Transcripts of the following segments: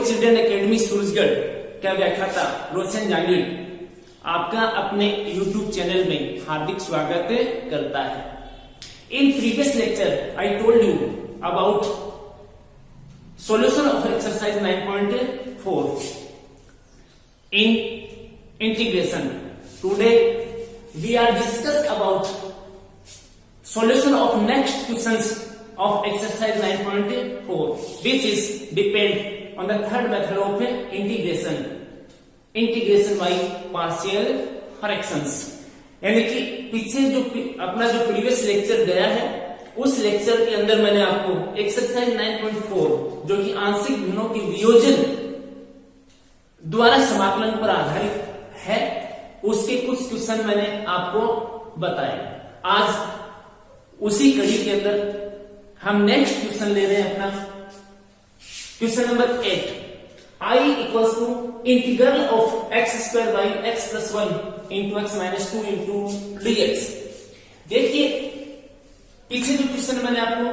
Children academy Surajgarh का व्याख्याता रोशन जांगिड़ आपका अपने YouTube चैनल में हार्दिक स्वागत करता है। In previous lecture I told you about solution of exercise 9.4 in integration. Today we are discuss about solution of next questions of exercise 9.4, which is depend on the third method of integration by partial fractions. यानी कि पीछे जो अपना जो previous lecture गया है उस lecture के अंदर मैंने आपको एक्सरसाइज 9.4 जो कि आंशिक भिन्नों की वियोजन द्वारा समाकलन पर आधारित है उसके कुछ क्वेश्चन मैंने आपको बताए। आज उसी कड़ी के अंदर हम नेक्स्ट क्वेश्चन ले रहे हैं अपना question number 8। I equals to integral of x square by x plus 1 into x minus 2 into dx। देखिए पीछे जो क्वेश्चन मैंने आपको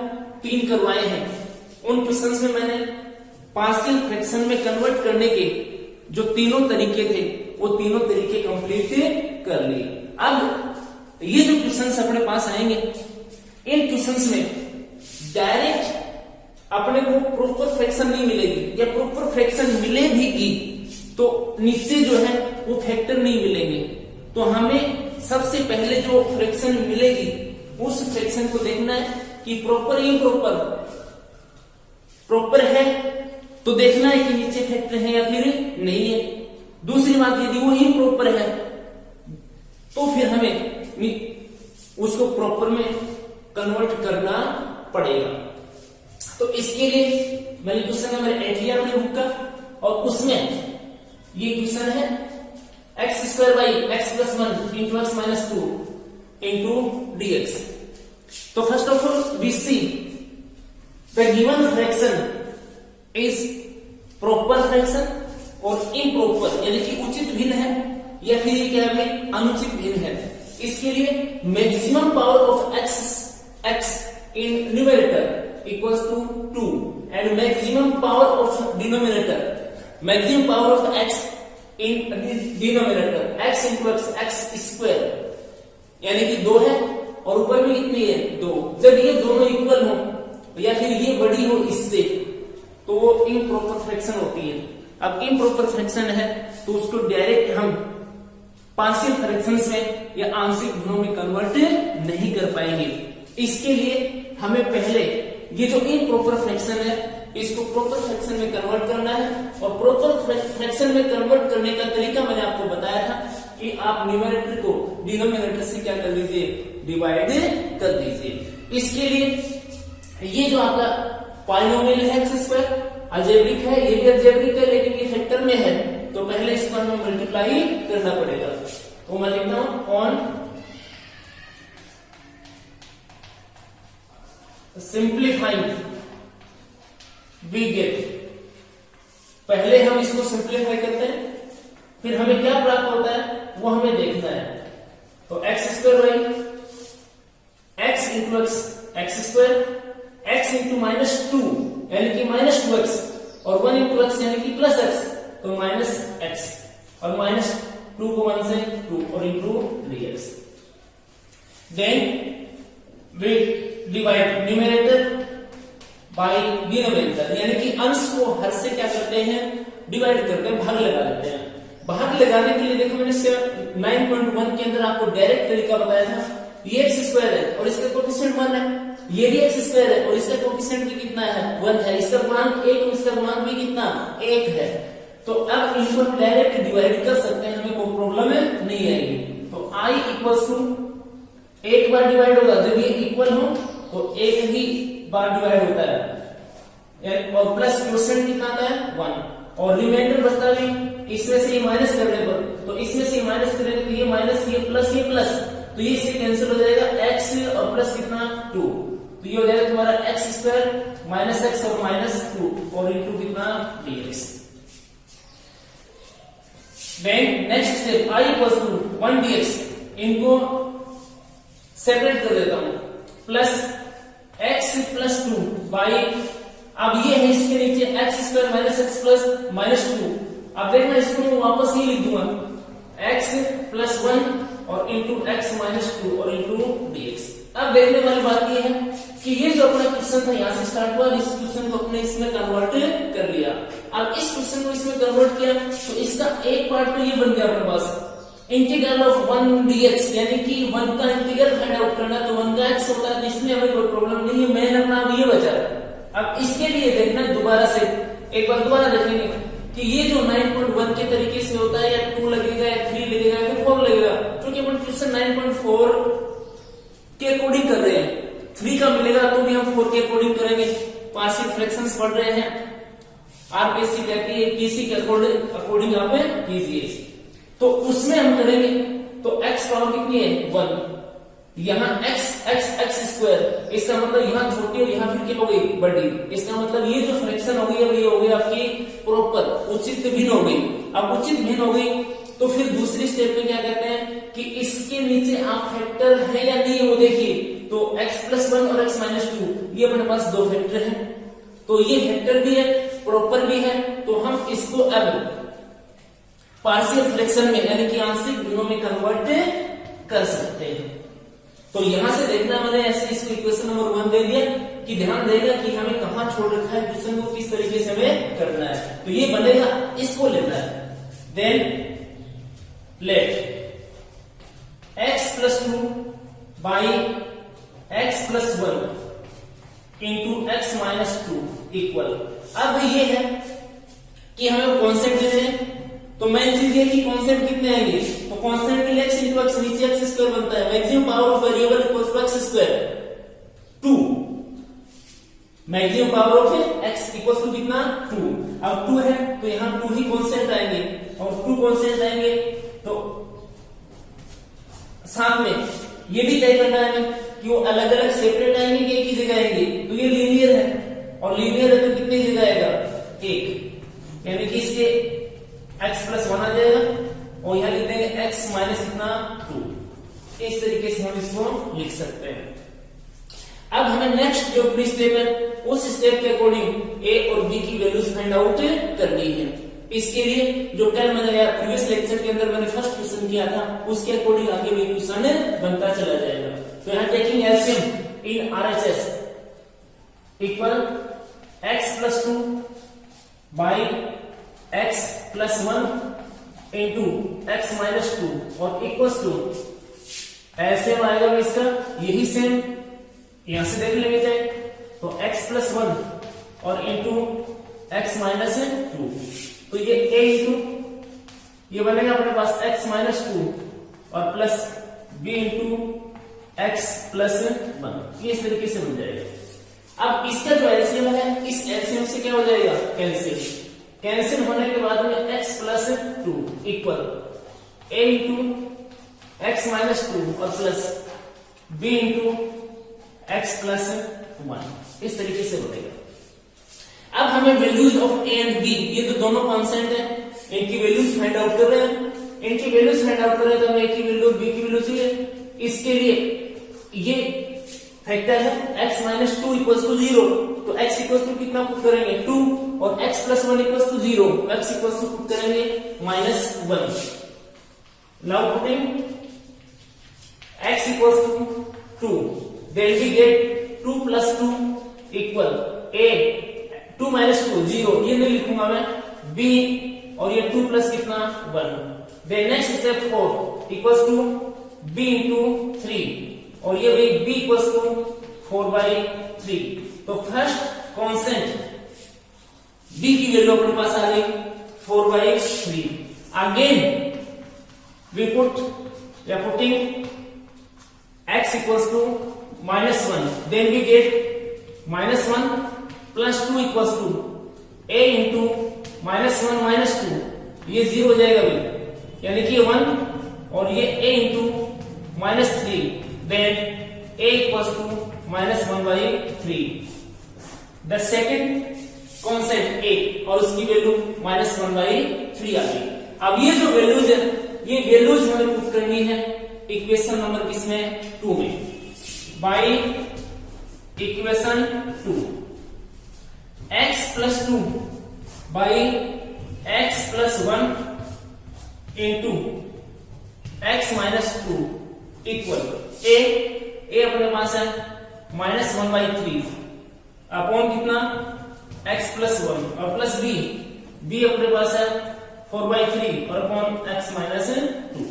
3 करवाए हैं उन क्वेश्चंस में मैंने पार्शियल फ्रैक्शन में कन्वर्ट करने के जो तीनों तरीके थे वो तीनों तरीके कंप्लीट कर लिए। अब ये जो क्वेश्चंस अपने पास आएंगे इन क्वेश्चंस में डायरेक्ट अपने को प्रॉपर फ्रैक्शन नहीं मिलेगी या प्रॉपर फ्रैक्शन मिले भी तो नीचे जो है वो फैक्टर नहीं मिलेंगे। तो हमें सबसे पहले जो फ्रैक्शन मिलेगी उस फ्रैक्शन को देखना है कि प्रॉपर इम्प्रॉपर। प्रॉपर है तो देखना है कि नीचे फैक्टर है या फिर नहीं है। दूसरी बात यदि वो इम्प्रॉपर है तो फिर हमें उसको प्रॉपर में कन्वर्ट करना पड़ेगा। तो इसके लिए मैंने क्वेश्चन नंबर 8 लिया अपने बुक का और उसमें ये क्वेश्चन है x square by x plus 1 into x minus 2 into dx। तो first of all we see the given fraction is proper fraction और इम्प्रॉपर यानी कि उचित भिन्न है या फिर क्या है अनुचित भिन्न है। इसके लिए maximum power of x in numerator equals to 2 and maximum power of denominator, maximum power of x in denominator x into x square यानी कि 2 है और ऊपर में कितनी है 2। जब ये दोनों इक्वल हो या फिर ये बड़ी हो इससे तो वो इम्प्रॉपर फ्रैक्शन होती है। अब इम्प्रॉपर फ्रैक्शन है तो उसको डायरेक्ट हम पार्शियल फ्रैक्शंस में या आंशिक भिन्नों में कन्वर्ट नहीं कर पाएंगे। इसके लिए हमें पहले ये जो इम्प्रॉपर फ्रैक्शन है इसको प्रॉपर फ्रैक्शन में कन्वर्ट करना है और प्रॉपर फ्रैक्शन में कन्वर्ट करने का तरीका मैंने आपको बताया था कि आप न्यूमरेटर को डिनोमिनेटर से क्या कर दीजिए डिवाइड कर दीजिए। इसके लिए ये जो आपका पॉलिनोमियल है एक्स स्क्वायर अलजेब्रिक है, ये भी अलजेब्रिक है लेकिन ये फैक्टर में है तो पहले इसको हमें मल्टीप्लाई करना पड़ेगा। तो मैं लिखता हूं ऑन सिंप्लीफाइंग वी गेट। पहले हम इसको सिंप्लीफाई करते हैं फिर हमें क्या प्राप्त होता है वो हमें देखना है। तो x square by x into x square x into minus 2 यानी कि माइनस 2x और 1 इंटू एक्स यानी कि प्लस एक्स तो माइनस एक्स और माइनस 2 को 1 से 2 और into dx। Then we divide numerator by denominator यानी कि अंश को हर से क्या करते हैं डिवाइड करते हैं भाग लगा देते हैं। भाग लगाने के लिए देखो मैंने 9.1 के अंदर आपको डायरेक्ट तरीका बताया था। ये एक्स स्क्वायर है और इसका कोएफिशिएंट 1 है, ये भी एक्स स्क्वायर है और इसका कोएफिशिएंट भी कितना है 1 है, इसका गुणांक 1 और इसका गुणांक भी कितना 1 है। तो अब इनको हम डायरेक्ट डिवाइड कर सकते हैं, हमें कोई प्रॉब्लम नहीं आएगी। तो i इक्वल्स टू एक बार डिवाइड होगा जब ये इक्वल हो तो एक ही बार डिवाइड होता है और प्लस क्वोशिएंट कितना आता है 1 और रिमाइंडर बचता भी इसमें से ये माइनस करने पर तो इसमें से माइनस करेंगे तो ये माइनस ये प्लस तो ये इससे कैंसिल हो जाएगा x और प्लस कितना 2 तो ये हो जाएगा तुम्हारा एक्स स्क्वायर माइनस एक्स और माइनस 2 और इंटू कितना dx। Then next step i equals to 1 dx इनको सेपरेट कर देता हूं प्लस x प्लस 2 बाई अब ये है इसके नीचे x square minus x plus minus two. अब देखना इसको मैं वापस ये लिख दूंगा एक्स प्लस वन और इंटू एक्स माइनस टू और इंटू डीएक्स। अब देखने वाली बात ये है कि ये जो अपना क्वेश्चन था यहाँ से स्टार्ट हुआ, इस क्वेश्चन को अपने इसमें कन्वर्ट कर लिया। अब इस क्वेश्चन को इसमें कन्वर्ट किया तो इसका एक पार्ट तो ये बन गया अपने पास इंटीग्रल ऑफ 1 dx, यानी कि 1 का इंटीग्रल फाइंड आउट करना, तो 1 का x होता है तो इसमें हमें कोई प्रॉब्लम नहीं है, मेन अपना अब ये बचा है। अब इसके लिए देखना दोबारा से एक बार दोबारा देखेंगे कि ये जो 9.1 के तरीके से होता है या 2 लगेगा या 3 लगेगा या फिर 4 लगेगा, क्योंकि अपन क्वेश्चन 9.4 के अकॉर्डिंग कर रहे हैं। 3 का मिलेगा तो भी हम 4 के अकॉर्डिंग करेंगे। पार्शियल फ्रैक्शंस पढ़ रहे हैं, आरपीसी कहती है किसी के अकॉर्डिंग आप कीजिए, तो उसमें हम करेंगे। तो x पावर कितनी है 1, यहाँ x स्क्वायर, इसका मतलब यहाँ छोटी और यहाँ फिर क्या हो गई बड़ी, इसका मतलब ये जो फ्रैक्शन हो गई अब ये हो गई आपकी प्रॉपर उचित भिन्न हो गई। अब उचित भिन्न हो गई तो फिर दूसरी स्टेप में क्या कहते हैं कि इसके नीचे आप फैक्टर है या नहीं वो देखिए। तो x प्लस 1 और x माइनस 2 ये अपने पास दो फैक्टर है, तो ये फैक्टर भी है प्रॉपर भी है, तो हम इसको अब पार्शियल फ्रैक्शन में यानी कि आंशिक भिन्नों में कन्वर्ट कर सकते हैं। तो यहां से देखना मैंने ऐसे इसको इक्वेशन नंबर 1 दे दिया कि ध्यान देगा कि हमें कहां छोड़ रखा है क्वेश्चन को, किस तरीके से हमें करना है। तो ये बनेगा, इसको लेना है। Then let x plus 2 by x plus 1 into x minus 2 equal. अब ये है कि हमें कॉन्सेप्ट देने हैं, तो मेन चीज ये कि कॉन्सेप्ट कितने आएंगे, तो कॉन्सेप्ट के लिए x इंटू एक्स नीचे एक्स स्क्वायर बनता है, maximum power of variable equals to x square 2, maximum power of x equals to कितना 2। अब 2 है तो यहाँ 2 ही कॉन्सेप्ट आएंगे और 2 कॉन्सेप्ट आएंगे तो साथ में ये भी तय करना है कि वो अलग अलग सेपरेट आएंगे कि एक ही जगह आएंगे। तो ये लीनियर है और लीनियर है तो कितनी जगह आएगा 1, यानी कि इसके x प्लस 1 आ जाएगा और यहाँ लिख देंगे x माइनस कितना 2। इस तरीके से हम इसको लिख सकते हैं। अब हमें नेक्स्ट जो अपनी स्टेप है उस स्टेप के अकॉर्डिंग a और b की वैल्यूज फाइंड आउट करनी है। इसके लिए जो कल मैंने यार प्रीवियस लेक्चर के अंदर मैंने फर्स्ट क्वेश्चन किया था उसके अकॉर्डिंग आगे भी क्वेश्चन बनता चला जाएगा। तो यहाँ taking LCM in RHS equal x plus 2 by x plus 1 into x minus 2 और इक्वल्स टू एलसीएम आएगा इसका यही सेम, यहां से देख लेंगे चाहे तो x प्लस 1 और इंटू एक्स माइनस 2, तो ये a इंटू ये बनेगा अपने पास x माइनस 2 और plus b into x plus 1, ये इस तरीके से बन जाएगा। अब इसका जो एलसीएम है इस एलसीएम से क्या हो जाएगा कैंसिल, कैंसिल होने के बाद में x plus 2 equal a into x minus 2 और plus b into x plus 1, इस तरीके से बनेगा। अब हमें values of a and b, ये तो दोनों कांस्टेंट है, इनकी वैल्यूज फाइंड आउट कर रहे हैं। इनकी वैल्यूज फाइंड आउट कर रहे हैं तो हमें a की वैल्यू और b की वैल्यू चाहिए। इसके लिए ये फैक्टर है x माइनस 2 इक्वल्स टू 0, तो x इक्वल्स टू कितना पुट करेंगे 2 और x plus 1 equals to 0, x equals to put करेंगे minus 1। Now putting x equals to 2, then we get 2 plus 2 equal a 2 minus 2 0, ये नहीं लिखूंगा मैं, b और ये 2 प्लस कितना 1। Then next step 4 equals to b into 3 और ये भी b इक्वल्स टू 4/3। तो फर्स्ट कांस्टेंट b की वैल्यू अपने पास आ गई 4/3। Again we putting x equals to -1, then we get -1 plus 2 equals to a into -1 -2, ये 0 हो जाएगा भाई, यानी कि 1 और ये a into -3, then a equals to -1/3। The second concept a और उसकी वैल्यू -1/3 आ गई। अब ये जो वैल्यूज है ये वैल्यूज हमें पुट करनी है इक्वेशन नंबर किसमें 2 में, by equation 2 x plus 2 by x plus 1 into x minus 2 equal a अपने पास है -1/3 अपॉन कितना x प्लस 1 और प्लस b अपने पास है 4/3 और अपॉन x माइनस 2।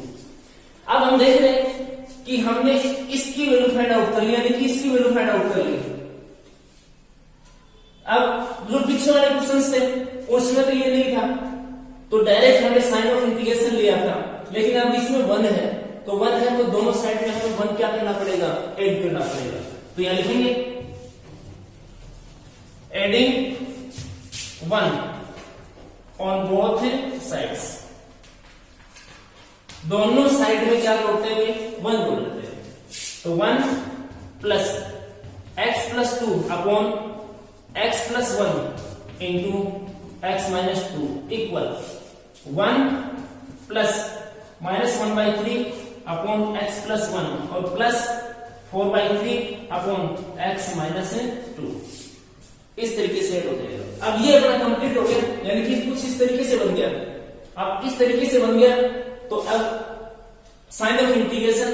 अब हम देख रहे हैं कि हमने इसकी वैल्यू फाइंड आउट कर लिया, यानी कि इसकी वैल्यू फाइंड आउट कर ली। अब जो पीछे वाले क्वेश्चंस थे उसमें तो ये नहीं था, तो डायरेक्ट हमने साइन ऑफ इंटीग्रेशन लिया था, लेकिन अब इसमें 1 है, तो 1 है तो दोनों साइड में हमें 1 क्या करना पड़ेगा, ऐड करना पड़ेगा। तो यहां लिखेंगे एडिंग 1 ऑन बोथ साइड्स, दोनों साइड में क्या जोड़ते हैं, 1 जोड़ लेते हैं। तो 1 plus x plus 2 upon x plus 1 into x minus 2 equal 1 plus -1/3 upon x plus 1 और प्लस 4/3 अपॉन x माइनस 2। इस तरीके से हो जाएगा। अब ये अपना कंप्लीट हो गया, यानी कि कुछ इस तरीके से बन गया। अब इस तरीके से बन गया तो अब साइन ऑफ इंटीग्रेशन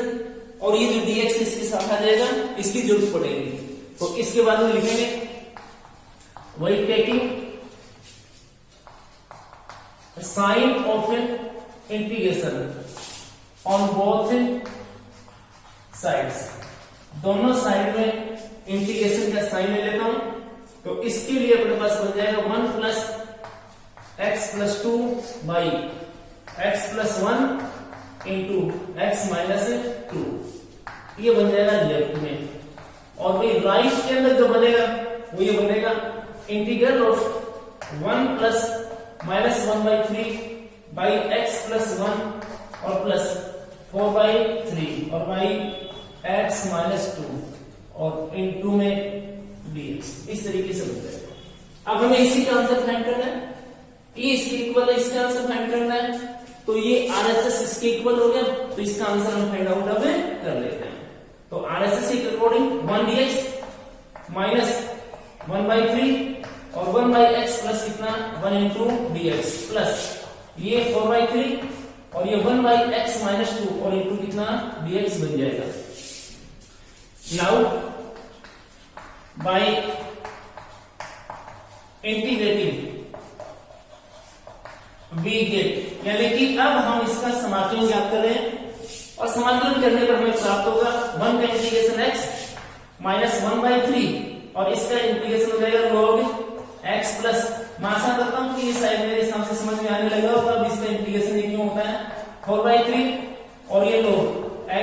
और ये जो dx इसके साथ आ जाएगा, इसकी जरूरत पड़ेगी। तो इसके बाद में लिखेंगे वही taking sign of integration on both sides, दोनों साइड में इंटीग्रेशन का साइन ले लेता हूं। तो इसके लिए अपने पास बन जाएगा 1 plus x plus 2 by x plus 1 into x minus 2, ये बन जाएगा लेफ्ट में। और भाई राइट के अंदर जो बनेगा वो ये बनेगा integral of 1 plus -1/3 by x plus 1 और प्लस 4/3 और बाई x माइनस 2 और इंटू में dx, इस तरीके से बन जाएगा। अब हमें इसी का आंसर फाइंड करना है, ये इसके इक्वल है, इसका आंसर फाइंड करना है। तो ये RHS इसके इक्वल हो गया, तो इसका आंसर हम फाइंड आउट अब कर लेते हैं। तो RHS के अकॉर्डिंग 1 dx माइनस 1/3 और 1/x प्लस कितना 1 इंटू dx प्लस ये 4/3 और ये 1/x माइनस 2 और इंटू कितना dx बन जाएगा। Now by integrating we get, यानी कि अब हम इसका समाकलन ज्ञात कर रहे हैं और समाकलन करने पर हमें प्राप्त होगा 1 का इंटीग्रेशन x माइनस 1/3 और इसका इंटीग्रेशन हो जाएगा log x प्लस, मैं आशा करता हूं कि ये साइड मेरे हिसाब से समझ में आने लगा होगा। अब इसका इंटीग्रेशन ये क्यों होता है 4/3 और ये log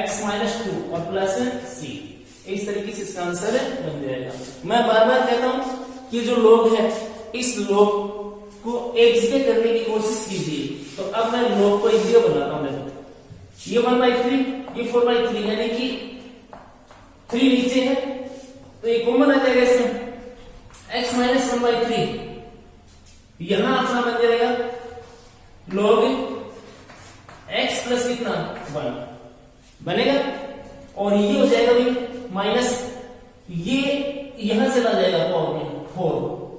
x माइनस 2 और प्लस c, इस तरीके से इसका आंसर बन जाएगा। मैं बार बार कहता हूं कि जो log है इस log को एक जगह करने की कोशिश कीजिए। तो अब मैं log को एक जगह बनाता हूं, ये 1/3 ये 4/3 यानी कि 3 नीचे है तो ये कॉमन आ जाएगा इसमें x माइनस 1/3, यहां अपना बन जाएगा log x प्लस कितना 1 बनेगा और ये हो जाएगा भाई माइनस, ये यहां चला जाएगा पावर में 4,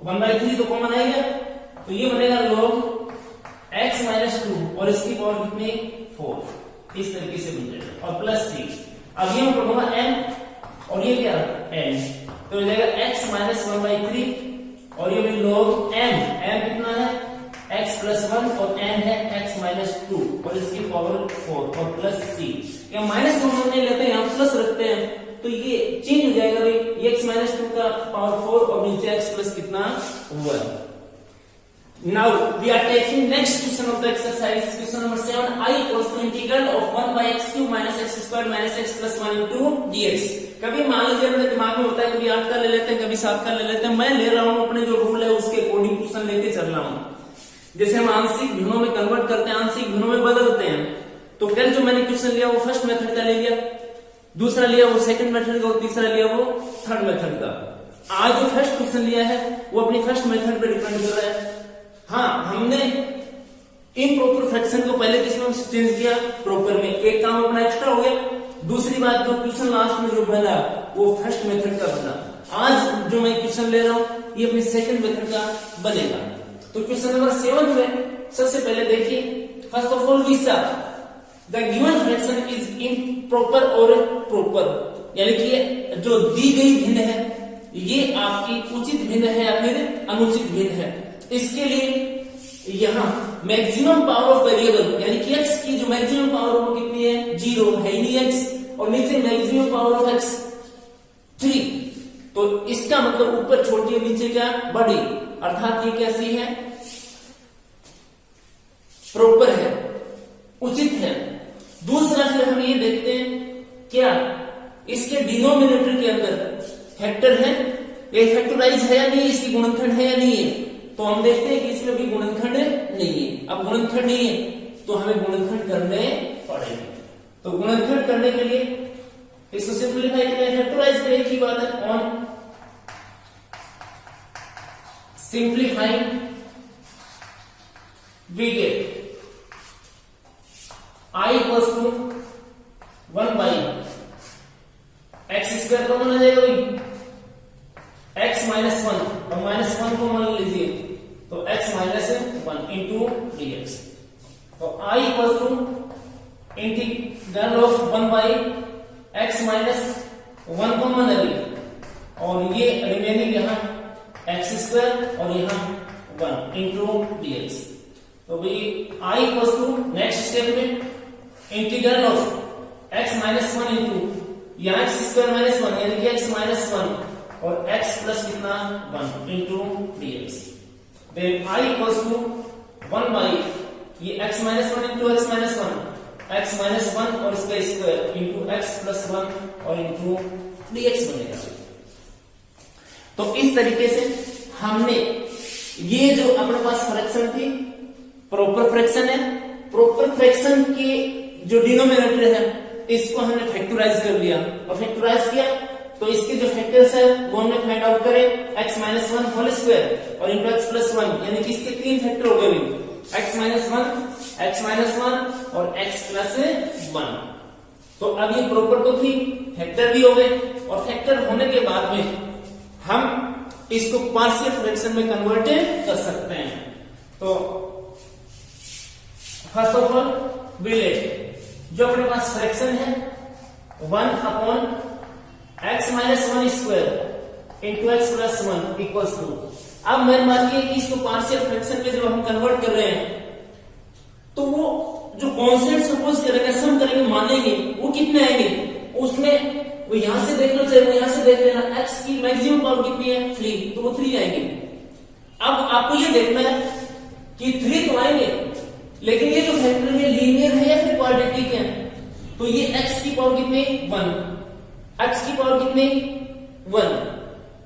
1/3 तो कॉमन आएगा तो ये बनेगा log x माइनस 2 और इसकी पावर कितनी 4, इस तरीके से बन जाएगा और प्लस c। अब ये मैं पढ़ूंगा n और ये क्या n, तो हो जाएगा x माइनस 1/3 और ये भी log m कितना है x प्लस 1 और n है x माइनस 2 और इसकी पावर 4 और प्लस c। या माइनस कॉमन नहीं लेते यहाँ प्लस रखते हैं तो ये चेंज हो जाएगा भाई, ये x माइनस 2 का पावर 4 और नीचे x प्लस कितना 1। Now we are taking next question of the exercise, question number 7. I equals to integral of 1 by x cube minus x square minus x plus 1 into dx। कभी मान लीजिए अपने दिमाग में होता है कभी 8 का ले लेते हैं कभी 7 का ले लेते हैं, मैं ले रहा हूं अपने जो रूल है उसके अकॉर्डिंग क्वेश्चन लेके चल रहा हूं। जैसे हम आंशिक भिन्नों में कन्वर्ट करते हैं, आंशिक भिन्नों में बदलते हैं, तो कल जो मैंने क्वेश्चन लिया वो फर्स्ट मेथड का ले लिया, दूसरा लिया वो सेकंड मेथड का और तीसरा लिया वो थर्ड मेथड का। आज जो फर्स्ट क्वेश्चन लिया है वो अपनी फर्स्ट मेथड पे डिपेंड कर रहा है। हाँ, हमने इम्प्रॉपर फ्रैक्शन को पहले किसमें चेंज किया प्रॉपर में, एक काम अपना एक्स्ट्रा हो गया। दूसरी बात जो क्वेश्चन लास्ट में जो बना वो फर्स्ट मेथड का बना। आज जो मैं क्वेश्चन ले रहा हूं ये अपने सेकंड मेथड का बनेगा। तो क्वेश्चन नंबर 7 में सबसे पहले देखिए, first of all we saw the given fraction is improper और प्रॉपर, यानी कि जो दी गई भिन्न है ये आपकी उचित भिन्न है या फिर अनुचित भिन्न है। इसके लिए यहाँ मैक्सिमम पावर ऑफ वेरिएबल यानी कि x की जो मैक्सिमम पावर वो कितनी है, 0 है ही नहीं x, और नीचे मैक्सिमम पावर ऑफ x 3, तो इसका मतलब ऊपर छोटी है नीचे क्या बड़ी, अर्थात ये कैसी है, प्रॉपर है, उचित है। दूसरा फिर हम ये देखते हैं क्या इसके डिनोमिनेटर के अंदर फैक्टर है, ये फैक्टराइज है या नहीं, इसकी गुणनखंड है या नहीं है, तो हम देखते हैं कि इसमें भी गुणनखंड नहीं है। अब गुणनखंड नहीं है तो हमें गुणनखंड करने पड़ेंगे। तो गुणनखंड करने के लिए इसको सिंपलीफाई करें, फैक्टराइज करें, एक ही बात है, on simplifying we get I equals to 1 by X square common आ जाएगा भाई, x माइनस 1 और माइनस 1 को मान लीजिए तो x माइनस 1 इंटू dx। तो I equals to integral of 1 by x minus 1 common है और ये रिमेनिंग यहाँ x स्क्वायर और यहाँ 1 इंटू dx। तो भाई I equals to next step में integral of x minus 1 into यहाँ x स्क्वायर माइनस 1 यानी कि x माइनस 1 और x प्लस कितना 1 into dx। Then I equals to 1 by ये x minus 1 into x minus 1 और इसका स्क्वायर इंटू x प्लस 1 और इंटू dx बनेगा। तो इस तरीके से हमने ये जो अपने पास फ्रैक्शन थी प्रॉपर फ्रैक्शन है, प्रॉपर फ्रैक्शन के जो डिनोमिनेटर है इसको हमने फैक्टराइज कर लिया और फैक्टराइज किया तो इसके जो फैक्टर्स है वो हमने फाइंड आउट करे, x माइनस 1 होल स्क्वायर और इंटू x प्लस 1 यानी कि इसके 3 फैक्टर हो गए, x माइनस 1 और x प्लस 1। तो अब ये प्रॉपर तो थी, फैक्टर भी हो गए और फैक्टर होने के बाद में हम इसको पार्शियल फ्रैक्शन में कन्वर्ट कर सकते हैं। तो first of all we let जो अपने पास फ्रैक्शन है 1 upon x minus 1 square into x plus 1 equals to, अब मेन बात ये कि इसको पार्शियल फ्रैक्शन में जब हम कन्वर्ट कर रहे हैं तो वो जो कॉन्स्टेंट सपोज करेंगे सम करेंगे मानेंगे वो कितने आएंगे, उसमें वो यहां से देख लो चाहे वो यहां से देख लेना, x की मैक्सिमम पावर कितनी है 3 तो वो 3 आएंगे। अब आपको ये देखना है कि 3 तो आएंगे लेकिन ये जो फैक्टर है लीनियर है या फिर क्वाड्रेटिक है, तो ये x की पावर कितनी 1, x की पावर कितनी 1,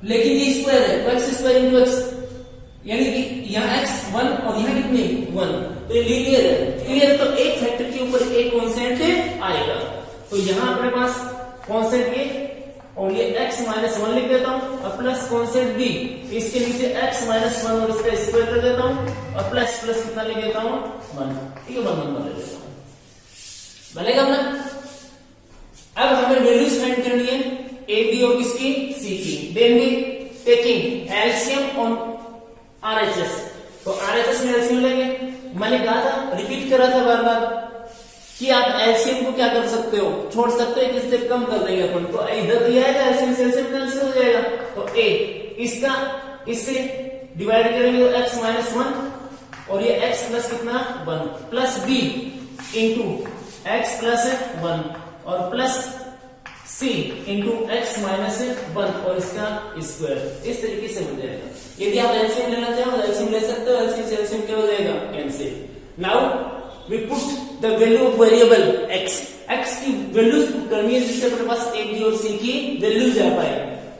लेकिन ये स्क्वायर है तो x स्क्वायर इंटू x यानी कि यहाँ x 1 और यहाँ कितनी 1, तो ये लीनियर है, क्लियर है। तो एक फैक्टर के ऊपर एक कांस्टेंट आएगा, तो यहाँ अपने पास कांस्टेंट ये और ये x माइनस 1 लिख देता हूँ और प्लस कांस्टेंट b, इसके नीचे x माइनस 1 और इसका स्क्वायर कर देता हूँ और प्लस प्लस कितना लिख देता हूँ 1, ठीक है 1 नंबर ले देता हूँ, बनेगा अपना। अब हमें वैल्यूज फाइंड करनी है a b और किसकी c की, then we taking LCM on RHS, तो RHS में एलसीएम लेंगे, मैंने कहा था रिपीट करा था बार बार कि आप एलसीएम को क्या कर सकते हो, छोड़ सकते हो, किससे कम कर देंगे अपन, तो इधर तो आएगा एलसीएम से एलसीएम कैंसिल हो जाएगा, तो a इसका इससे डिवाइड करेंगे तो x माइनस 1 और ये x प्लस कितना 1 plus b into x plus 1 और plus c into x minus 1 और इसका स्क्वायर, इस तरीके से हो जाएगा। यदि आप एलसीएम लेना चाहो तो एलसीएम ले सकते हो, एलसीएम से एलसीएम क्या हो जाएगा cancel. Now we put the value of variable x की वैल्यूज पुट करनी है जिससे अपने पास a b और c की वैल्यूज आ पाए।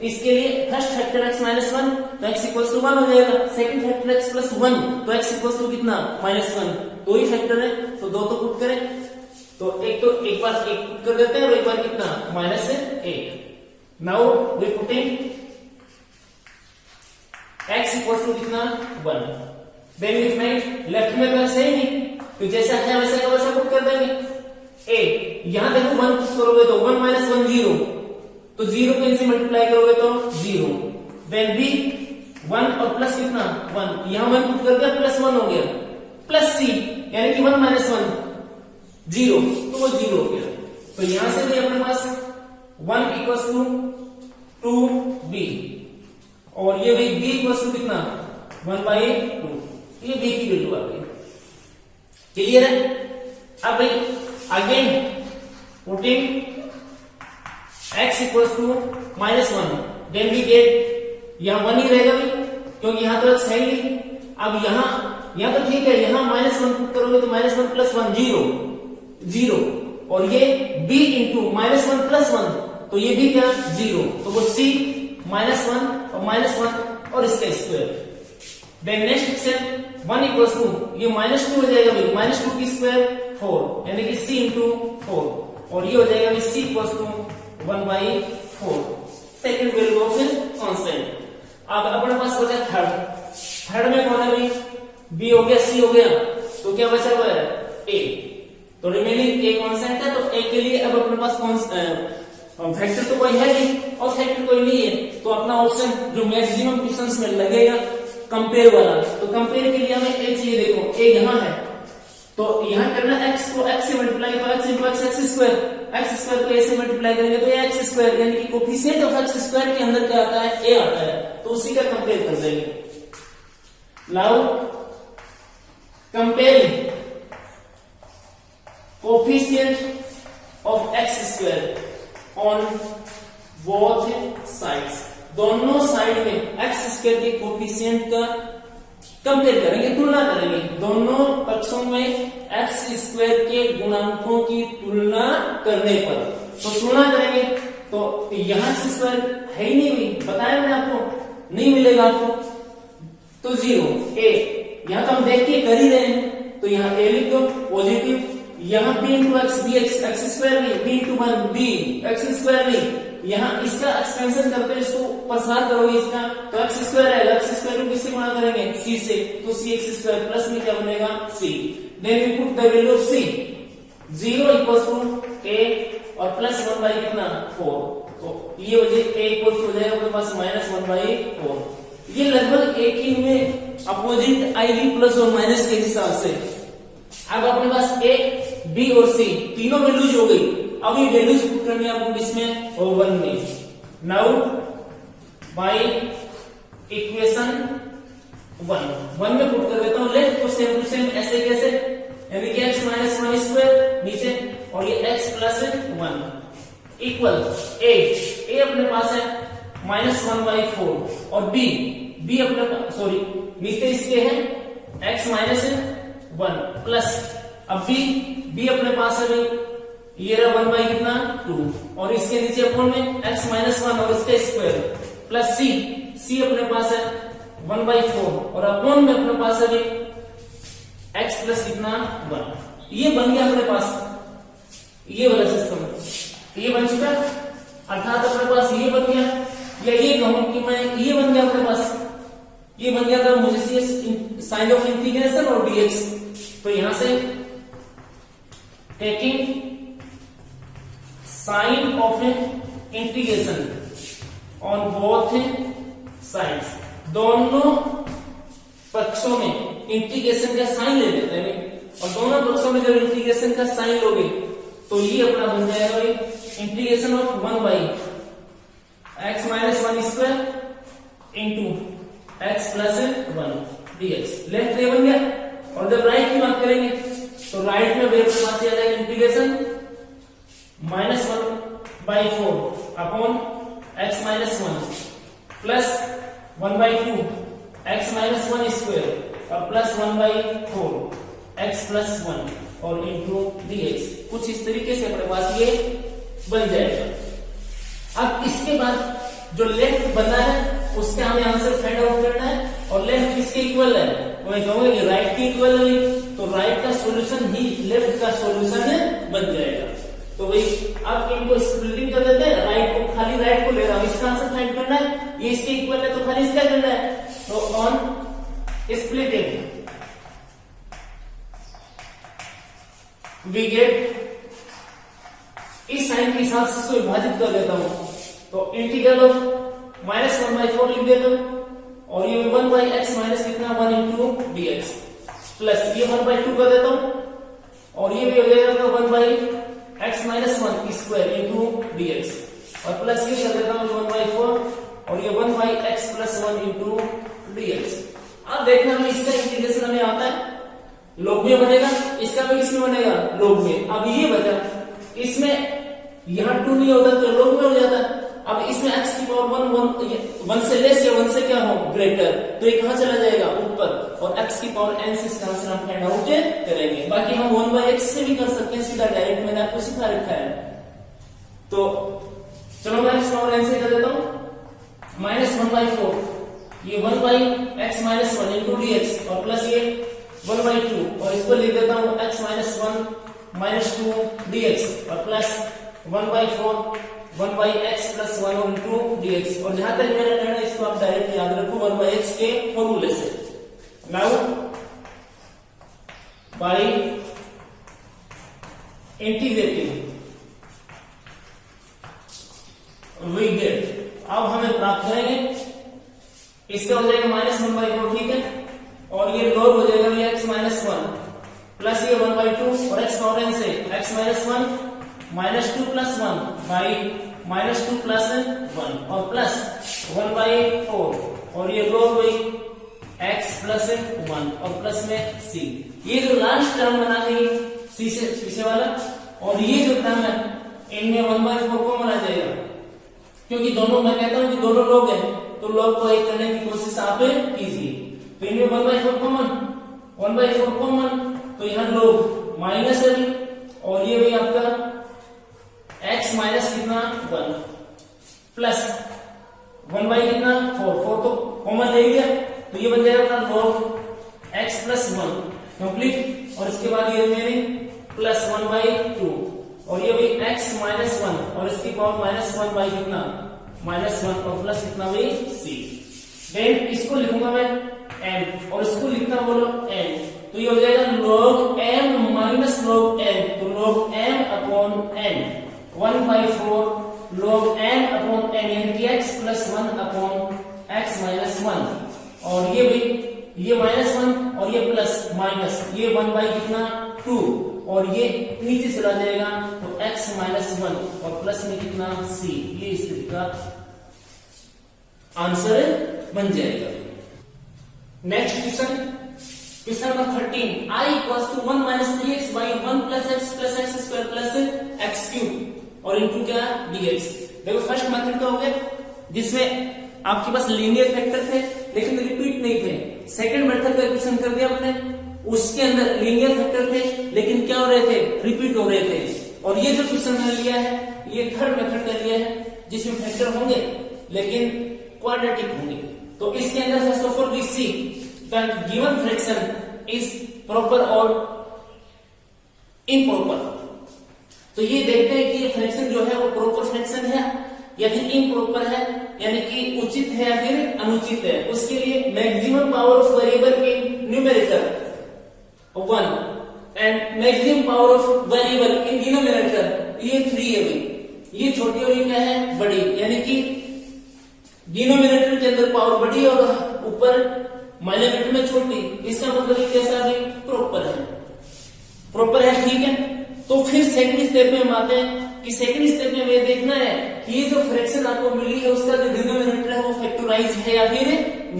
इसके लिए फर्स्ट फैक्टर x माइनस 1 तो x इक्वल्स टू 1 हो जाएगा, सेकंड फैक्टर x प्लस 1 तो x इक्वल्स टू कितना माइनस 1, दो ही फैक्टर है तो दो तो पुट करें, तो एक बार एक पुट कर देते हैं और एक बार कितना minus 1। Now we putting x equals to कितना 1, देन वी फाइंड लेफ्ट में तो है नहीं तो जैसा है वैसा का वैसा पुट कर देंगे। a यहां देखो 1 पुट करोगे तो 1 माइनस 1 0, तो 0 को इनसे मल्टीप्लाई करोगे तो 0, देन b 1 और प्लस कितना 1, यहां 1 पुट कर दिया प्लस 1 हो गया, प्लस सी यानी कि 1 माइनस 1 0, तो वो 0 हो गया। तो यहां से भी अपने पास 1 इक्वल्स टू 2b, और ये भी b इक्वल्स टू कितना 1/2, ये b की वैल्यू आ गई। क्लियर है? अब भाई again putting x equals to -1, then we get, यहां 1 ही रहेगा भाई क्योंकि यहां तो x है ही नहीं। अब यहां तो ठीक है, यहां -1 पुट करोगे तो -1 प्लस 1 0, और ये b इंटू -1 प्लस 1, तो ये भी क्या 0, तो वो c -1 और -1 और इसका square. Then next step 1 equals to, ये -2 हो जाएगा भाई, -2 की स्क्वायर 4 यानी कि c इंटू 4, और ये हो जाएगा भाई c equals to 1/4, second value of constant. अब अपने पास बचा थर्ड में कौन है भाई, b हो गया, c हो गया, तो क्या बचा हुआ है a, तो रिमेनिंग a कांस्टेंट है, तो a के लिए अब अपने पास फैक्टर तो कोई है नहीं और फैक्टर कोई नहीं है, तो अपना ऑप्शन जो मैक्सिमम क्वेश्चंस में लगेगा कंपेयर वाला, तो कंपेयर के लिए हमें a चाहिए। देखो a यहां है, तो यहां करना x को x से मल्टीप्लाई, तो x इंटू x स्क्वायर को a से मल्टीप्लाई करेंगे तो x स्क्वायर, यानी कि कोफिशिएंट ऑफ x स्क्वायर के अंदर क्या आता है a आता है, तो उसी का कंपेयर कर देंगे। Now comparing coefficient of x square on both sides, दोनों साइड में x स्क्वायर के कोफिशिएंट का कंपेयर करेंगे, तुलना करेंगे, दोनों पक्षों में x स्क्वायर के गुणांकों की तुलना करने पर, तो तुलना करेंगे तो यहां x स्क्वायर है ही नहीं, बताया मैंने आपको, नहीं मिलेगा आपको, तो 0 a, यहां तो हम देख के कर ही रहे हैं, तो यहां a लिख दो पॉजिटिव, यहां b into x b x square नहीं, b into 1 b x square नहीं, यहां इसका एक्सपेंशन करते हैं, इसको प्रसार करोगे इसका, तो एक्स स्क्वायर आएगा, एक्स स्क्वायर को किससे गुणा करेंगे c से, तो c एक्स स्क्वायर प्लस में क्या बनेगा c, then we put the value of c 0 equals to a और प्लस 1 बाई कितना 4, तो ये हो जाए a इक्वल्स हो जाएगा आपके पास -1/4, ये लगभग एक ही में अपोजिट आएगी प्लस और माइनस के हिसाब से। अब अपने पास a b और c तीनों वैल्यूज हो गई, अब ये वैल्यूज पुट करनी है आपको किसमें, और 1 में। नाउ बाय इक्वेशन 1 में पुट कर देता हूं, लेफ्ट को सेम टू सेम ऐसे कैसे, यानी कि x माइनस 1 स्क्वायर नीचे और ये x प्लस 1 इक्वल a अपने पास है -1/4 और b अपने सॉरी नीचे इसके है x माइनस 1 प्लस, अब b अपने पास है भाई ये रहा 1 बाई कितना 2 और इसके नीचे अपोन में x माइनस 1 और इसका स्क्वायर प्लस c अपने पास है 1/4 और अपोन में अपने पास है x प्लस कितना 1। ये बन गया अपने पास, ये वाला सिस्टम ये बन चुका, अर्थात अपने पास ये बन गया, या ये कहूं कि मैं ये बन गया अपने पास, ये बन गया था मुझे साइन ऑफ इंटीग्रेशन और dx, तो यहां से taking sign of integration on both sides, दोनों पक्षों में इंटीग्रेशन का साइन ले लेते हैं, और दोनों पक्षों में जब इंटीग्रेशन का साइन लोगे तो ये अपना बन जाएगा integration of 1 by x minus 1 square into x plus 1 dx, left ये बन गया। और जब राइट की बात करेंगे तो राइट में मेरे पास आ जाएगा integration -1/4 upon x minus 1 plus 1/2 x minus 1 square और प्लस 1/4 x प्लस 1 और इंटू dx, कुछ इस तरीके से अपने पास ये बन जाएगा। अब इसके बाद जो लेफ्ट बना है उसका हमें आंसर फाइंड आउट करना है, और लेफ्ट किसके इक्वल है, तो मैं कहूंगा कि राइट के इक्वल है, तो राइट का सॉल्यूशन ही लेफ्ट का सॉल्यूशन बन जाएगा। तो भाई अब इनको स्प्लिटिंग कर देते हैं, राइट को खाली राइट को ले रहा हूं, इसका आंसर फाइंड करना है, ये इसके इक्वल है तो खाली इसका करना है, तो ऑन स्प्लिटिंग वी गेट, इस साइन के हिसाब से इसको विभाजित कर देता हूं, तो इंटीग्रल ऑफ -1/4 लिख देता हूं और ये 1/x माइनस कितना 1 इंटू dx प्लस ये 1/2 कर देता हूं और ये भी हो जाएगा 1/x minus 1 square into dx और प्लस ये कर देता हूं 1/4 और ये 1/x प्लस 1 इंटू dx। अब देखना हमें इसका इंटीग्रेशन हमें आता है, लॉग में बनेगा, इसका भी किसमें बनेगा लॉग में। अब ये बचा, इसमें यहां 2 नहीं होता तो लॉग में हो जाता। अब इसमें x की पावर 1 से लेस या 1 से क्या हो ग्रेटर, तो ये कहां चला जाएगा ऊपर और x की पावर n से इसका आंसर हम फाइंड आउट करेंगे। बाकी हम 1/x से भी कर सकते हैं सीधा डायरेक्ट, मैंने आपको सिखा रखा है। तो चलो मैं x पावर n से कर देता हूं माइनस 1/4 ये 1/x माइनस 1 इंटू dx और प्लस ये 1/2 और इसको लिख देता हूं x माइनस 1 माइनस 2 dx और plus 1/4 1/x plus 1 into dx और जहां तक मेरा कहना है इसको आप डायरेक्ट याद रखो 1/x के फॉर्मूले से। Now by integrating we get, अब हमें प्राप्त करेंगे इसका हो जाएगा माइनस 1/4 ठीक है और ये लॉग हो जाएगा ये x माइनस 1 प्लस ये 1/2 और x पावर n से x minus 1 minus 2 plus 1 by minus 2 plus 1 और प्लस 1/4 और ये लॉग हुई x प्लस 1 और प्लस में c। ये जो लास्ट टर्म बना है c से पीछे वाला और ये जो टर्म है इनमें 1/4 कॉमन आ जाएगा क्योंकि दोनों, मैं कहता हूं कि दोनों लॉग है तो लॉग को एक करने की कोशिश आप कीजिए। तो इनमें 1/4 कॉमन तो यहां लॉग माइनस है और ये भी आपका x माइनस कितना 1 प्लस 1 कितना 4 तो कॉमन ले लिया तो ये बन जाएगा अपना लॉग x प्लस 1 कंप्लीट और इसके बाद ये मेरे प्लस 1/2 और ये भी x माइनस 1 और इसकी पावर माइनस 1 बाई कितना माइनस 1 और प्लस कितना भाई c। देन इसको लिखूंगा मैं m और इसको लिखना बोलो n तो ये हो जाएगा log m minus log n तो log m upon n 1/4 log n upon n यानी कि x plus 1 upon x minus 1 और ये भी ये माइनस 1 और ये प्लस माइनस ये 1 बाई कितना 2 और ये नीचे चला जाएगा तो x माइनस 1 और प्लस में कितना c। ये इस स्थिति का आंसर बन जाएगा। Next question number 13 i equals to 1 minus 3x by 1 plus x square plus x cube और इनटू क्या dx। देखो फर्स्ट मेथड क्या हो गया जिसमें आपके पास लीनियर फैक्टर थे लेकिन रिपीट नहीं थे। सेकंड मेथड का क्वेश्चन कर दिया आपने, उसके अंदर लीनियर फैक्टर थे लेकिन क्या हो रहे थे रिपीट हो रहे थे। और ये जो क्वेश्चन मैंने लिया है ये थर्ड मेथड का लिया है जिसमें फैक्टर होंगे लेकिन क्वाड्रेटिक होंगे। तो इसके अंदर first of all we see that given fraction is proper और इम्प्रॉपर। तो ये देखते हैं कि ये फ्रैक्शन जो है वो प्रॉपर फ्रैक्शन है या फिर इम्प्रॉपर है यानी कि उचित है या फिर अनुचित है। उसके लिए maximum power of variable in numerator 1 and maximum power of variable in denominator ये 3 है भाई। ये छोटी और ये क्या है बड़ी, यानी कि डिनोमिनेटर के अंदर पावर बड़ी और ऊपर माइनोमिनेटर में छोटी। इसका मतलब कैसा है प्रॉपर है, प्रॉपर है ठीक है। तो फिर सेकंड स्टेप में हम आते हैं कि सेकंड स्टेप में हमें देखना है कि ये जो फ्रैक्शन आपको मिली है उसका जो डिनोमिनेटर है वो फैक्टराइज है या फिर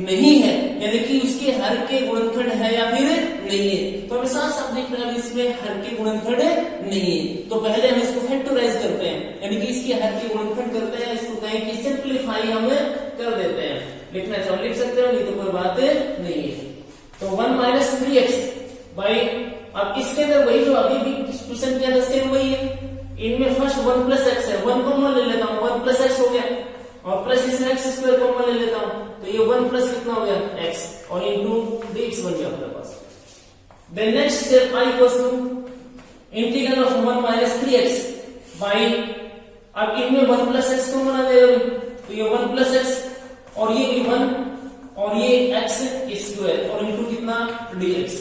नहीं है, यानी कि उसके हर के गुणनखंड है या फिर नहीं है। तो हमें साफ साफ देख रहे हैं इसमें हर के गुणनखंड नहीं है। तो पहले हम इसको फैक्टराइज करते हैं यानी कि इसके हर के गुणनखंड करते हैं, इसको कहें कि सिंप्लीफाई हम कर देते हैं। लिखना चाहो लिख सकते हो नहीं तो कोई बात नहीं है। तो 1 माइनस 3x बाई, अब इसके अंदर वही जो अभी भी क्वेश्चन के अंदर सेम वही है। इनमें फर्स्ट 1 प्लस एक्स है, 1 कॉमन ले लेता हूं 1 प्लस एक्स हो गया और प्लस इसमें एक्स स्क्वायर कॉमन ले लेता हूं तो ये 1 प्लस कितना हो गया एक्स और इनटू dx बन गया अपने पास। Then next step i equals to integral of 1 minus 3x by, अब इनमें 1 प्लस एक्स कॉमन आ जाएगा तो ये 1 प्लस एक्स और ये भी 1 और ये एक्स स्क्वायर और इनटू कितना dx।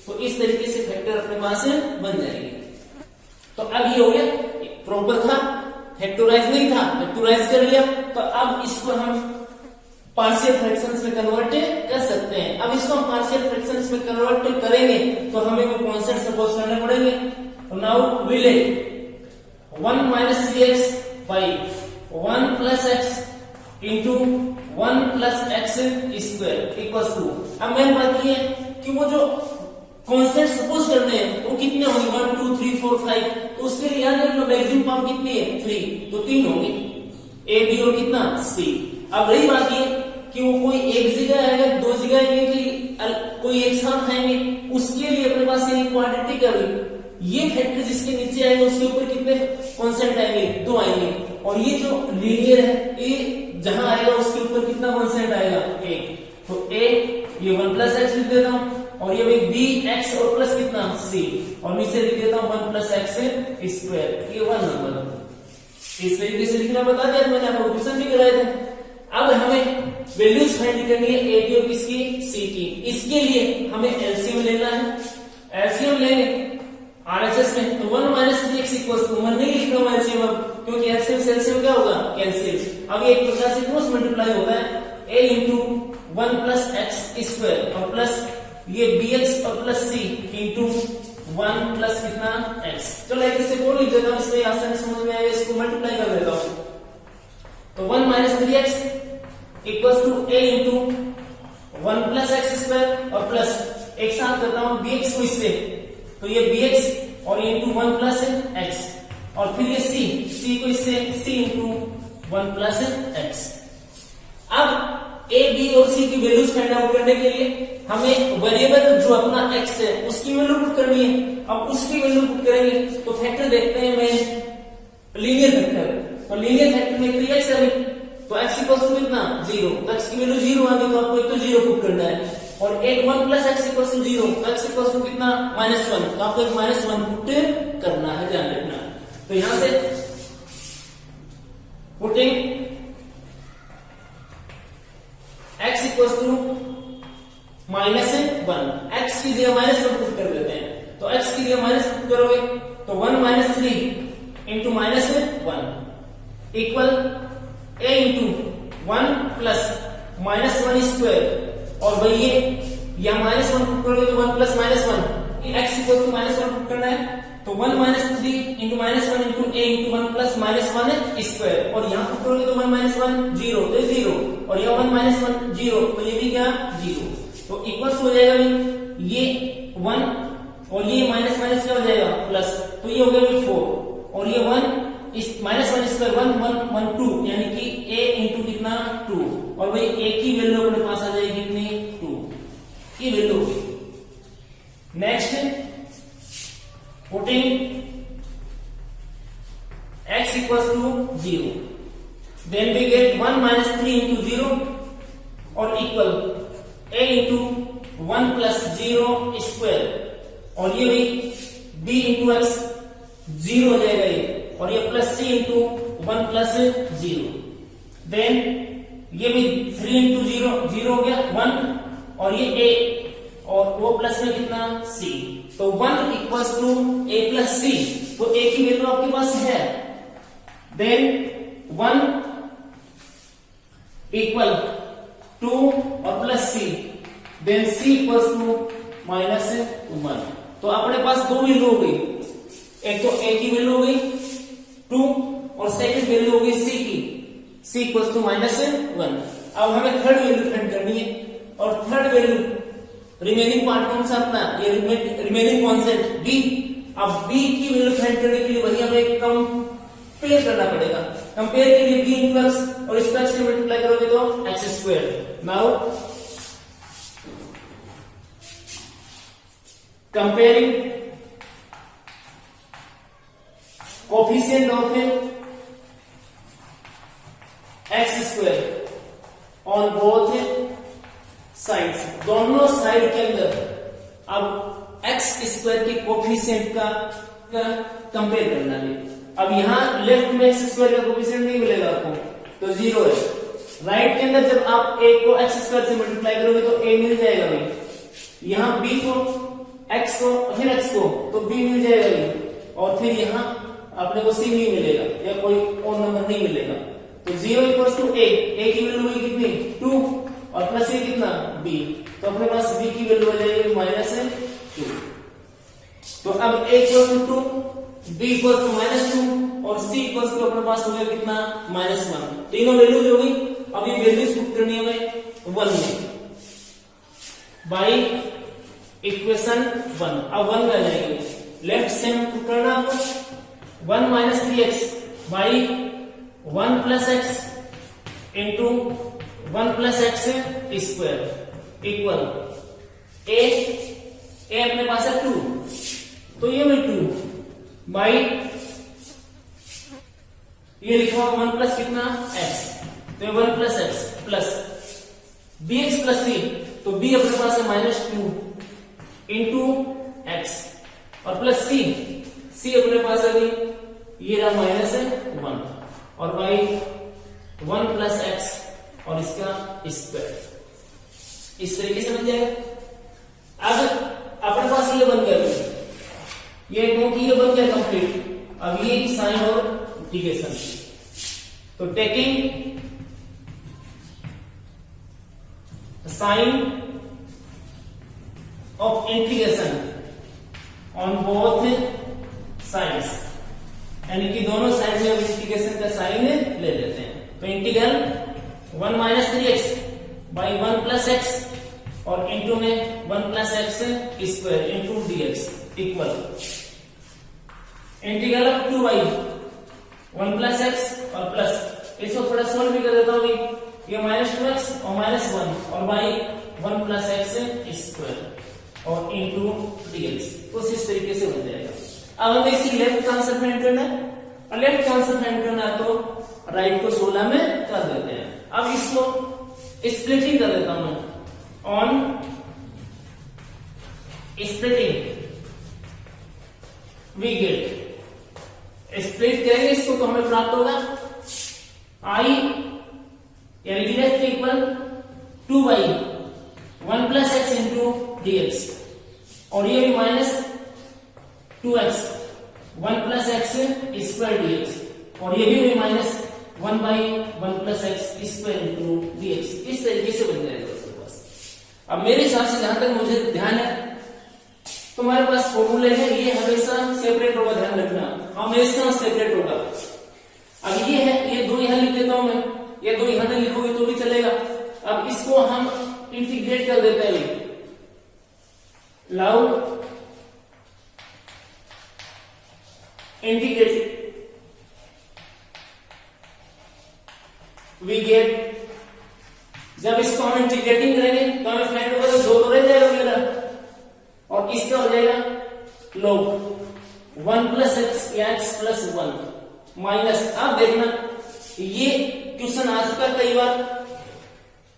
तो इस तरीके से फैक्टर अपने पास बन जाएंगे। तो अब ये हो गया प्रॉपर था, फैक्टराइज नहीं था, फैक्टराइज कर लिया। तो अब इसको हम पार्शियल फ्रैक्शंस में कन्वर्ट कर सकते हैं। अब इसको हम पार्शियल फ्रैक्शंस में कन्वर्ट करेंगे तो हमें वो कॉन्सेप्ट सपोज करने पड़ेंगे। Now we let 1 minus 3x by 1 plus x into 1 plus x square equals to, अब मेन बात ये है कि वो जो कॉन्सेप्ट सपोज करने हैं वो कितने होंगे 1 2 3 4 5, तो उसके लिए याद रखना मैक्सिमम पावर कितनी है 3, तो 3 होंगे ए बी और कितना सी। अब रही बात ये कि वो कोई एक जगह आएगा दो जगह आएंगे कि कोई एक साथ आएंगे, उसके लिए अपने पास ये क्वाड्रेटिक है, ये फैक्टर जिसके नीचे आएगा उसके ऊपर कितने कांस्टेंट आएंगे 2 आएंगे, और ये जो लीनियर है ये जहां आएगा उसके ऊपर कितना कांस्टेंट आएगा 1, तो ए ये 1 प्लस एक्स लिख देता हूं, और ये बी एक्स और प्लस कितना सी, और नीचे लिख देता हूं 1 प्लस एक्स स्क्वायर, ये 1 नंबर इस तरीके से लिखना बता दिया मैंने आपको, क्वेश्चन भी कराए थे। अब हमें वैल्यूज फाइंड करनी है ए बी और किसकी सी की, इसके लिए हमें एलसीएम लेना है। एलसीएम लेंगे आरएचएस में तो 1 minus 3x equals to 1 नहीं लिख रहा हूं एलसीएम अब, क्योंकि एलसीएम से एलसीएम क्या होगा कैंसिल। अब ये एक प्रकार से क्रॉस मल्टीप्लाई होता है a into 1 plus x square और प्लस ये bx और प्लस c into 1 प्लस कितना x। चलो एक इससे बोल लिख देता हूं, इसमें आसानी समझ में आएगा, इसको मल्टीप्लाई कर देता हूं। तो 1 minus 3x equals to a into 1 plus x square और प्लस एक साथ करता हूं bx को इससे, तो ये bx और ये into 1 plus x, और फिर ये c को इससे c into 1 plus x। अब a b और c की वैल्यूज फाइंड आउट करने के लिए हमें वेरिएबल जो अपना x है उसकी वैल्यू पुट करनी है। अब उसकी वैल्यू पुट करेंगे तो फैक्टर देखते हैं मैं लीनियर फैक्टर, तो लीनियर फैक्टर में 3x है तो x इक्वल टू कितना 0, तो x की वैल्यू 0 आ गई तो आपको एक तो 0 पुट करना है, और एक 1 प्लस x इक्वल टू 0, तो x इक्वल टू कितना -1, तो आपको एक -1 पुट करना है, ध्यान रखना। तो यहां से putting x equal to -1, x की जगह -1 पुट कर देते हैं, तो x की जगह माइनस पुट करोगे तो 1 minus 3 into -1 equal a into 1 plus -1 square, और भाई ये या -1 पुट करोगे तो 1 plus -1, x equal to -1 put करना है, तो 1 minus 3 into -1 into a into 1 plus -1 square, और यहाँ पुट करोगे तो 1 minus 1 0, तो 0, और यह 1 minus 1 0, तो ये भी क्या 0, तो इक्वल्स हो जाएगा ये 1 और ये माइनस माइनस क्या हो जाएगा प्लस, तो ये हो गया 4, और ये 1 इस -1 स्क्वायर 1 1 1 2, यानी कि a into कितना 2, और भाई a की वैल्यू अपने पास आ जाएगी कितनी 2 की वैल्यू होगी। Next putting x equals to 0, then we get 1 minus 3 into 0 और equal a into 1 plus 0 square, और ये भी b into x 0 हो जाएगा ये, और ये plus c into 1 plus 0, then ये भी 3 into 0 0 हो गया 1, और ये a और वो प्लस में कितना c, तो 1 equals to a plus c, तो a की वैल्यू आपके पास है, देन 1 इक्वल 2 और plus c, then c equals to -1, तो अपने पास दो वैल्यू हो गई, एक तो a की वैल्यू हो गई 2 और सेकंड वैल्यू हो गई c की, c इक्वल्स टू -1। अब हमें थर्ड वैल्यू फाइंड करनी है, और थर्ड वैल्यू रिमेनिंग पार्ट कौन सा अपना, ये रिमेनिंग कॉन्सेप्ट b। अब b की वैल्यू फाइंड करने के लिए वही हमें कंपेयर करना पड़ेगा, कंपेयर के लिए b into x और इस x से मल्टीप्लाई करोगे तो x square. Now comparing coefficient of x square on both sides, दोनों साइड के अंदर अब x स्क्वायर के कोफिशिएंट का कंपेयर करना है। अब यहां लेफ्ट में x स्क्वायर का कोफिशिएंट नहीं मिलेगा आपको, तो 0 है। राइट के अंदर जब आप a को x स्क्वायर से मल्टीप्लाई करोगे तो a मिल जाएगा भाई, यहां b को x को फिर x को तो b मिल जाएगा भाई, और फिर यहां अपने को c नहीं मिलेगा या कोई और नंबर नहीं मिलेगा। तो 0 इक्वल्स टू a की वैल्यू हुई कितनी 2 और प्लस a कितना b, तो अपने पास b की वैल्यू हो जाएगी -2। तो अब a equals to 2, b equals to -2 और c इक्वल्स टू अपने पास हो गया कितना -1। तीनों वैल्यूज हो गई। अब ये वैल्यूज पुट करनी है हमें 1 में बाई इक्वेशन 1। अब 1 में आ जाएगी, लेफ्ट सेम पुट करना आपको 1 - 3x by 1 + x into 1 + x square equal a अपने पास है 2, तो ये में 2 बाई ये लिखा हुआ 1 प्लस कितना x, तो 1 + x प्लस bx + c, तो b अपने पास है -2 इंटू x और प्लस c अपने पास है ये रहा -1 और बाई 1 + x और इसका स्क्वायर, इस तरीके से बन जाएगा। अब अपने पास ये बन गया, ये क्योंकि ये बन गया कंप्लीट। अब ये साइन और इंटीग्रेशन, तो taking sign of integration on both sides, यानी कि दोनों साइड में अब इंटीग्रेशन का साइन ले लेते हैं। तो इंटीग्रल 1 - 3x बाई 1 + x और इंटू में 1 + x square into dx equal integral of 2 by 1 + x और प्लस इसको थोड़ा सोल्व भी कर देता हूं, ये -2x और -1 और बाई 1 + x स्क्वायर और इंटू dx, कुछ इस तरीके से बन जाएगा। अब हमें इसी लेफ्ट का आंसर फाइंड करना है, और लेफ्ट का आंसर फाइंड करना है तो राइट को 16 में कर देते हैं। अब इसको स्प्लिटिंग कर देता हूं मैं, on splitting we get, split करेंगे इसको तो हमें प्राप्त होगा i यानी कि left equal 2 by 1 + x into dx और ये भी -2x 1 + x स्क्वायर dx और ये भी -1 by 1 + x square into dx, इस तरीके से बन जाएगा आपके पास। अब मेरे हिसाब से जहां तक मुझे ध्यान है तो हमारे पास फॉर्मूले है, ये हमेशा सेपरेट होगा, ध्यान रखना हमेशा सेपरेट होगा। अब ये है, ये 2 यहां लिख देता हूं मैं, ये 2 यहां नहीं लिखोगे तो भी चलेगा। अब इसको हम इंटीग्रेट कर देते हैं, लाउ इंटीग्रेट वी गेट, जब इसको हम इंटीग्रेटिंग करेंगे तो हमें फाइंड होगा, तो 2 तो रह जाएगा मेरा और इसका हो जाएगा log 1 + x + 1 माइनस, अब देखना ये क्वेश्चन आ चुका कई बार,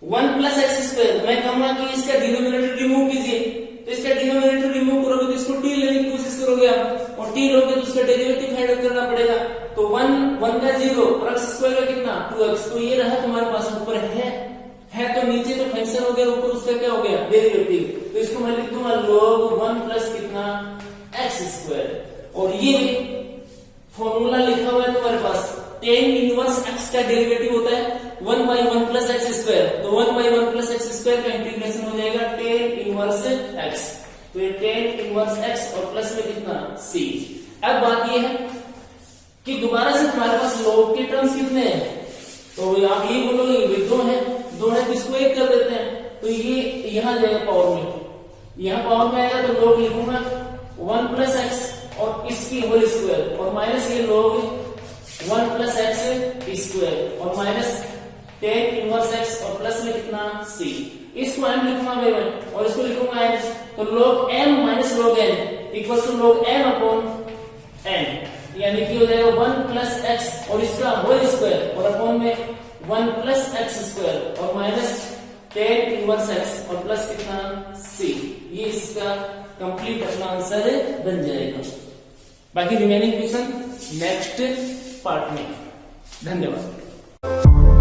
1 + x स्क्वायर, मैं कहूंगा कि इसका डिनोमिनेटर रिमूव कीजिए, तो इसका डिनोमिनेटर रिमूव करोगे तो इसको t लेने की कोशिश करोगे आप, और t लोगे तो उसका डेरिवेटिव फाइंड करना पड़ेगा। तो 1 का 0 और x स्क्वायर का कितना 2x, तो ये रहा तुम्हारे पास, ऊपर है तो नीचे तो फंक्शन हो गया, ऊपर उसका क्या हो गया डेरिवेटिव, तो इसको मैं लिख दूंगा log 1 + कितना x स्क्वायर, और ये फॉर्मूला लिखा हुआ है तुम्हारे पास, tan इनवर्स x का डेरिवेटिव होता है 1 बाई 1 + x स्क्वायर, तो 1 बाई 1 + x स्क्वायर का इंटीग्रेशन हो जाएगा tan इनवर्स x, तो ये tan इनवर्स x और प्लस में कितना c। अब बात ये है कि दोबारा से तुम्हारे पास log के टर्म्स कितने हैं, तो आप ये बोलोगे 2 है तो इसको 1 कर देते हैं, तो ये यहां जाएगा पावर में, यहां पावर में आएगा तो log लिखूंगा 1 + x और इसकी होल स्क्वायर और माइनस ये log 1 + x स्क्वायर और माइनस tan इनवर्स x और प्लस में कितना c, इसको m लिखूंगा मैं और इसको लिखूंगा n, तो log m - log n equal to log m upon n, यानी कि हो जाएगा 1 + x और इसका होल स्क्वायर और अपॉन में 1 + x स्क्वायर और माइनस tan इनवर्स x और प्लस कितना c, ये इसका कंप्लीट अपना आंसर बन जाएगा। बाकी रिमेनिंग क्वेश्चन नेक्स्ट पार्ट में। धन्यवाद।